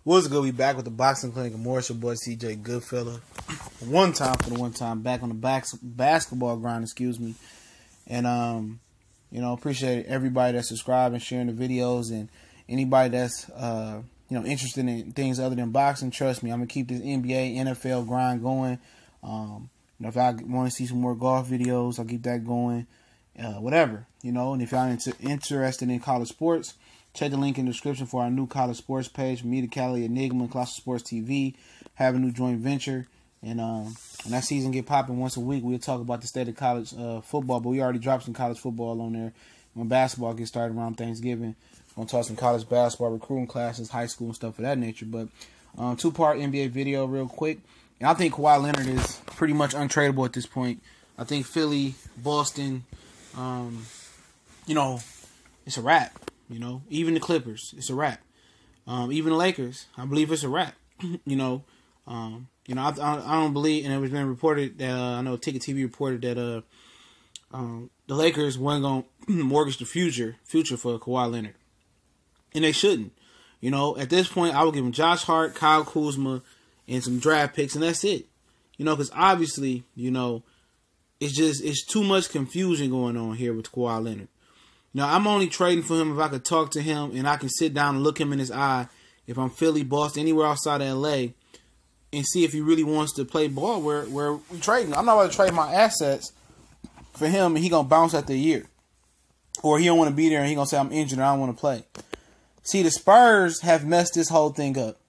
What's good? We back with the Boxing Clinic. And more, it's your boy CJ Goodfella. One time, back on the basketball grind, excuse me. And, appreciate everybody that's subscribed and sharing the videos, and anybody that's, interested in things other than boxing. Trust me, I'm going to keep this NBA, NFL grind going. If I want to see some more golf videos, I'll keep that going. Whatever, and if y'all interested in college sports, check the link in the description for our new college sports page. Me, the Cali Enigma, and Classic Sports TV have a new joint venture. And when that season get popping once a week, we'll talk about the state of college football. But we already dropped some college football on there. When basketball gets started around Thanksgiving, we're going to talk some college basketball, recruiting classes, high school, and stuff of that nature. But two-part NBA video real quick. And I think Kawhi Leonard is pretty much untradeable at this point. I think Philly, Boston, it's a wrap. Even the Clippers, it's a wrap. Even the Lakers, I believe it's a wrap. I don't believe, and it was been reported that I know Ticket TV reported that the Lakers weren't going to mortgage the future for Kawhi Leonard, and they shouldn't. At this point, I would give him Josh Hart, Kyle Kuzma, and some draft picks, and that's it. Because obviously, it's too much confusion going on here with Kawhi Leonard. I'm only trading for him if I could talk to him and I can sit down and look him in his eye if I'm Philly, Boston, anywhere outside of L.A., and see if he really wants to play ball where we trading. I'm not going to trade my assets for him and he going to bounce after a year. Or he don't want to be there and he going to say I'm injured and I don't want to play. See, the Spurs have messed this whole thing up.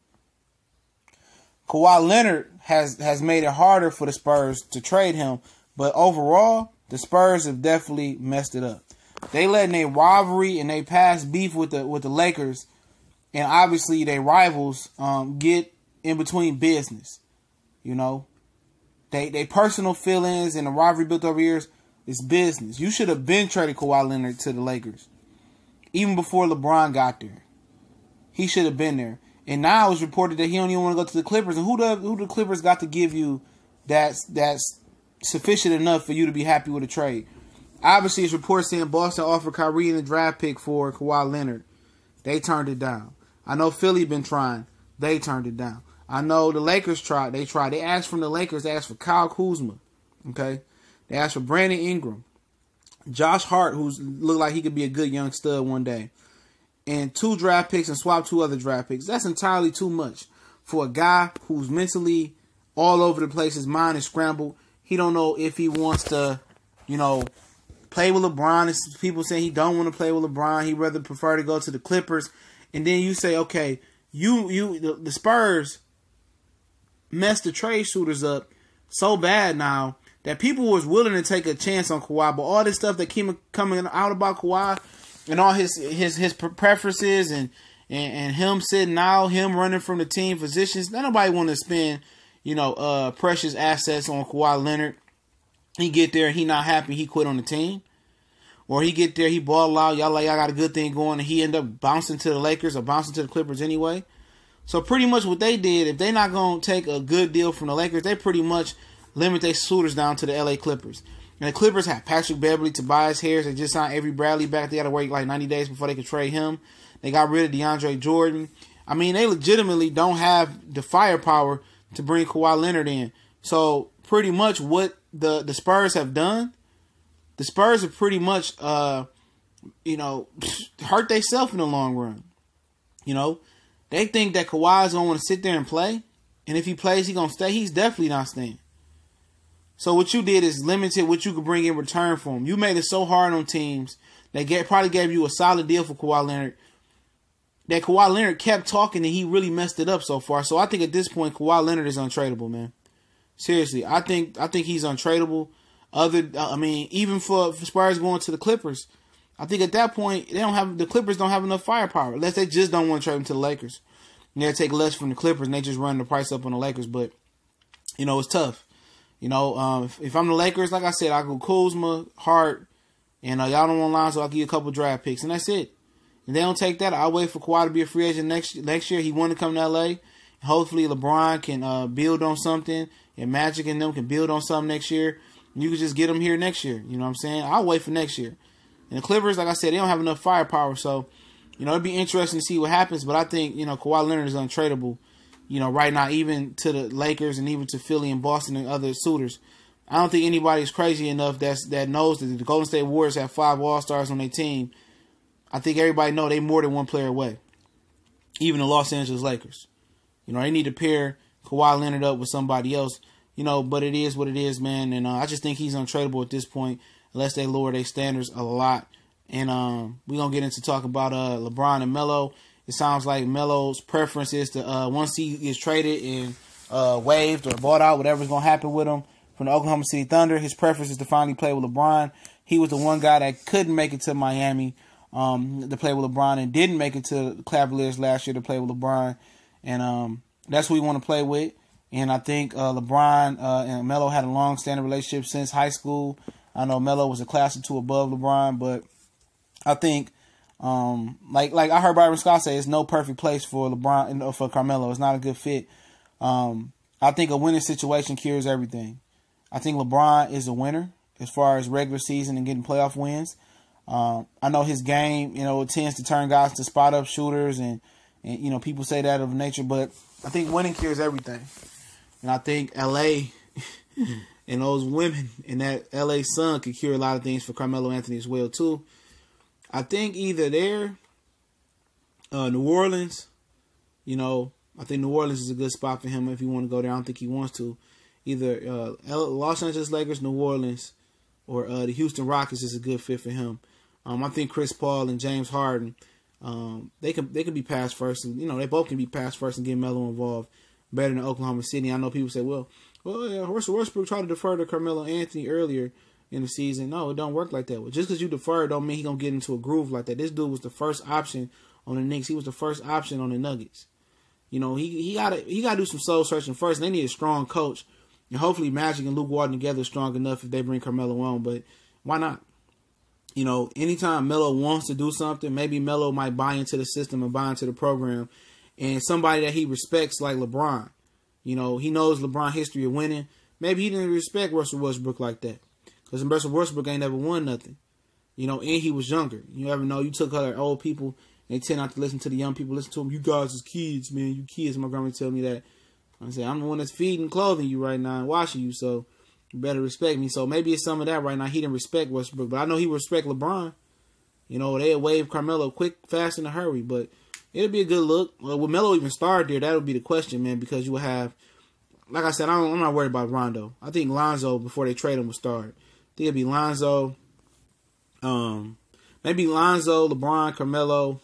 Kawhi Leonard has made it harder for the Spurs to trade him, but overall, the Spurs have definitely messed it up. They letting their rivalry and they past beef with the Lakers, and obviously their rivals get in between business. They personal feelings and the rivalry built over years is business. You should have been traded Kawhi Leonard to the Lakers, even before LeBron got there. He should have been there. And now it's reported that he don't even want to go to the Clippers. And who the Clippers got to give you that's sufficient enough for you to be happy with a trade? Obviously, it's reports saying Boston offered Kyrie in the draft pick for Kawhi Leonard. They turned it down. I know Philly been trying. They turned it down. I know the Lakers tried. They tried. They asked from the Lakers. They asked for Kyle Kuzma. Okay? They asked for Brandon Ingram. Josh Hart, who looked like he could be a good young stud one day. And 2 draft picks and swap 2 other draft picks. That's entirely too much for a guy who's mentally all over the place. His mind is scrambled. He don't know if he wants to, play with LeBron. And people say he don't want to play with LeBron. He'd rather prefer to go to the Clippers. And then you say, okay, the Spurs messed the trade shooters up so bad now that people was willing to take a chance on Kawhi. But all this stuff that came coming out about Kawhi and all his preferences and him sitting out, him running from the team positions, nobody want to spend, precious assets on Kawhi Leonard. He get there, he not happy, he quit on the team. Or he get there, he ball out, y'all got a good thing going, and he end up bouncing to the Lakers or bouncing to the Clippers anyway. So pretty much what they did, if they not going to take a good deal from the Lakers, they pretty much limit their suitors down to the LA Clippers. And the Clippers have Patrick Beverly, Tobias Harris. They just signed Avery Bradley back. They got to wait like 90 days before they could trade him. They got rid of DeAndre Jordan. I mean, they legitimately don't have the firepower to bring Kawhi Leonard in. So pretty much what the Spurs have done, the Spurs have pretty much, hurt themselves in the long run. They think that Kawhi's going to want to sit there and play. And if he plays, he's going to stay. He's definitely not staying. So what you did is limited what you could bring in return for him. You made it so hard on teams that probably gave you a solid deal for Kawhi Leonard, that Kawhi Leonard kept talking and he really messed it up so far. So I think at this point, Kawhi Leonard is untradeable, man. Seriously, I think he's untradeable. Even for Spurs going to the Clippers, I think at that point the Clippers don't have enough firepower unless they just don't want to trade him to the Lakers. And they'll take less from the Clippers and they just run the price up on the Lakers. But it's tough. If I'm the Lakers, like I said, I go Kuzma, Hart, and y'all don't want Lonzo, I'll give you a couple draft picks, and that's it. And they don't take that, I'll wait for Kawhi to be a free agent next year. He want to come to LA. Hopefully LeBron can build on something, and Magic and them can build on something next year. And you can just get them here next year. You know what I'm saying? I'll wait for next year. And the Clippers, like I said, they don't have enough firepower, so it'd be interesting to see what happens. But I think, Kawhi Leonard is untradeable, right now, even to the Lakers and even to Philly and Boston and other suitors. I don't think anybody's crazy enough that knows that the Golden State Warriors have 5 All-Stars on their team. I think everybody know they more than one player away. Even the Los Angeles Lakers. They need to pair Kawhi Leonard up with somebody else. But it is what it is, man. And I just think he's untradeable at this point unless they lower their standards a lot. And we're going to get into talk about LeBron and Melo. It sounds like Melo's preference is to, once he gets traded and waived or bought out, whatever's going to happen with him from the Oklahoma City Thunder, his preference is to finally play with LeBron. He was the one guy that couldn't make it to Miami to play with LeBron and didn't make it to the Cavaliers last year to play with LeBron. And that's who we want to play with. And I think LeBron and Melo had a long-standing relationship since high school. I know Melo was a class or two above LeBron, but I think, like I heard Byron Scott say, it's no perfect place for LeBron and for Carmelo. It's not a good fit. I think a winning situation cures everything. I think LeBron is a winner as far as regular season and getting playoff wins. I know his game, it tends to turn guys to spot-up shooters, and people say that of nature, but I think winning cures everything. And I think L.A. and those women and that L.A. sun could cure a lot of things for Carmelo Anthony as well, too. I think either there, New Orleans, I think New Orleans is a good spot for him if he want to go there. I don't think he wants to. Either Los Angeles Lakers, New Orleans, or the Houston Rockets is a good fit for him. I think Chris Paul and James Harden, they can be pass first, and they both can be pass first and get Melo involved better than Oklahoma City. I know people say, well, yeah, Westbrook tried to defer to Carmelo Anthony earlier in the season. No, it don't work like that. Well, just because you defer don't mean he gonna get into a groove like that. This dude was the first option on the Knicks. He was the first option on the Nuggets. He gotta do some soul searching first. And they need a strong coach, and hopefully Magic and Luke Walton together are strong enough if they bring Carmelo on. But why not? Anytime Melo wants to do something, maybe Melo might buy into the system and buy into the program. And somebody that he respects like LeBron, he knows LeBron history of winning. Maybe he didn't respect Russell Westbrook like that. Because Russell Westbrook ain't never won nothing. And he was younger. You never know. You took other old people, and they tend not to listen to the young people. Listen to them. You guys is kids, man. You kids. My grandma tell me that. I say, I'm the one that's feeding and clothing you right now and washing you, so you better respect me. So maybe it's some of that right now. He didn't respect Westbrook, but I know he respect LeBron. They'll wave Carmelo quick, fast, in a hurry, but it'll be a good look. Will Melo even start there? That'll be the question, man, because you will have, like I said, I'm not worried about Rondo. I think Lonzo, before they trade him, will start. I think it'll be Lonzo, maybe Lonzo, LeBron, Carmelo,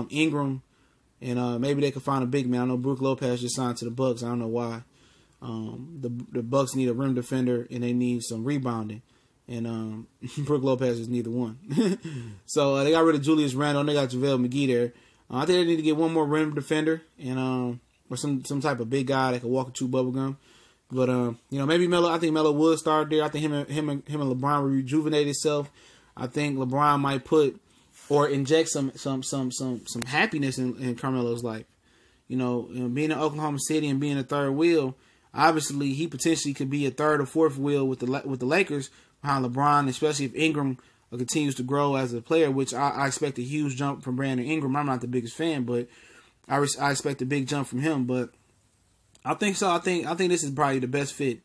Ingram, and maybe they could find a big man. I know Brook Lopez just signed to the Bucks. I don't know why. The Bucks need a rim defender, and they need some rebounding. And Brook Lopez is neither one. So they got rid of Julius Randle, and they got JaVale McGee there. I think they need to get one more rim defender and or some type of big guy that can walk and chew bubblegum. But maybe Melo. I think Melo would start there. I think him and LeBron will rejuvenate itself. I think LeBron might put or inject some happiness in Carmelo's life. Being in Oklahoma City and being a third wheel, obviously he potentially could be a third or fourth wheel with the Lakers behind LeBron, especially if Ingram continues to grow as a player, which I expect a huge jump from Brandon Ingram. I'm not the biggest fan, but I expect a big jump from him. But I think so. I think this is probably the best fit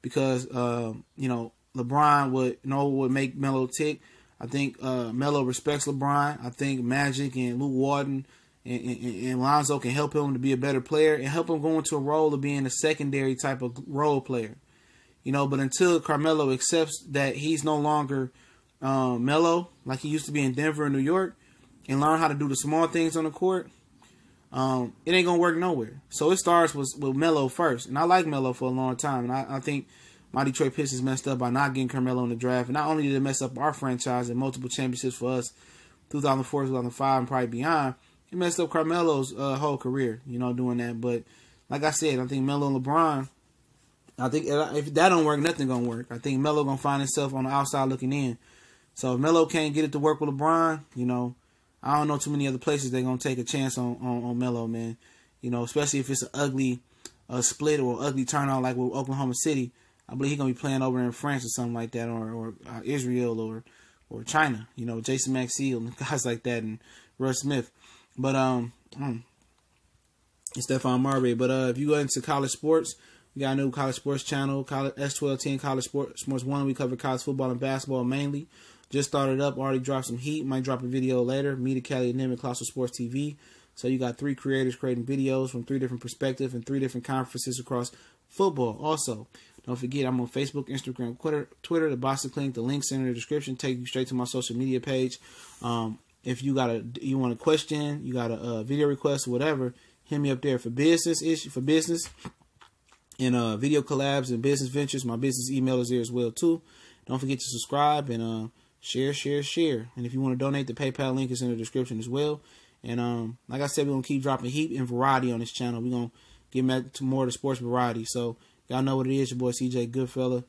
because LeBron would make Melo tick. I think Melo respects LeBron. I think Magic and Luke Walton and Lonzo can help him to be a better player and help him go into a role of being a secondary type of role player. But until Carmelo accepts that he's no longer Melo like he used to be in Denver and New York and learn how to do the small things on the court, it ain't going to work nowhere. So it starts with Melo first. And I like Melo for a long time. And I think my Detroit Pistons messed up by not getting Carmelo in the draft. And not only did it mess up our franchise and multiple championships for us, 2004, 2005, and probably beyond, it messed up Carmelo's whole career, doing that. But like I said, I think Melo and LeBron, I think if that don't work, nothing going to work. I think Melo going to find himself on the outside looking in. So if Melo can't get it to work with LeBron, I don't know too many other places they're going to take a chance on Melo, man. Especially if it's an ugly split or ugly turnout like with Oklahoma City. I believe he's going to be playing over in France or something like that, or Israel or China. Jason Maxey and guys like that, and Russ Smith. But it's Stephon Marbury. But if you go into college sports, we got a new college sports channel, college S1210 College Sports 1. We cover college football and basketball mainly. Just started up, already dropped some heat. Might drop a video later. Me, the Cali, and Nimitz, Colossal Sports TV. So you got 3 creators creating videos from 3 different perspectives and 3 different conferences across football. Also, don't forget I'm on Facebook, Instagram, Twitter. The Boston Clinic, the links in the description take you straight to my social media page. If you want a question, you got a video request or whatever, hit me up there for business and video collabs and business ventures. My business email is there as well too. Don't forget to subscribe and share. And if you want to donate, the PayPal link is in the description as well. And like I said, we're gonna keep dropping heat and variety on this channel. We're gonna get back to more of the sports variety. So y'all know what it is. Your boy CJ Goodfella.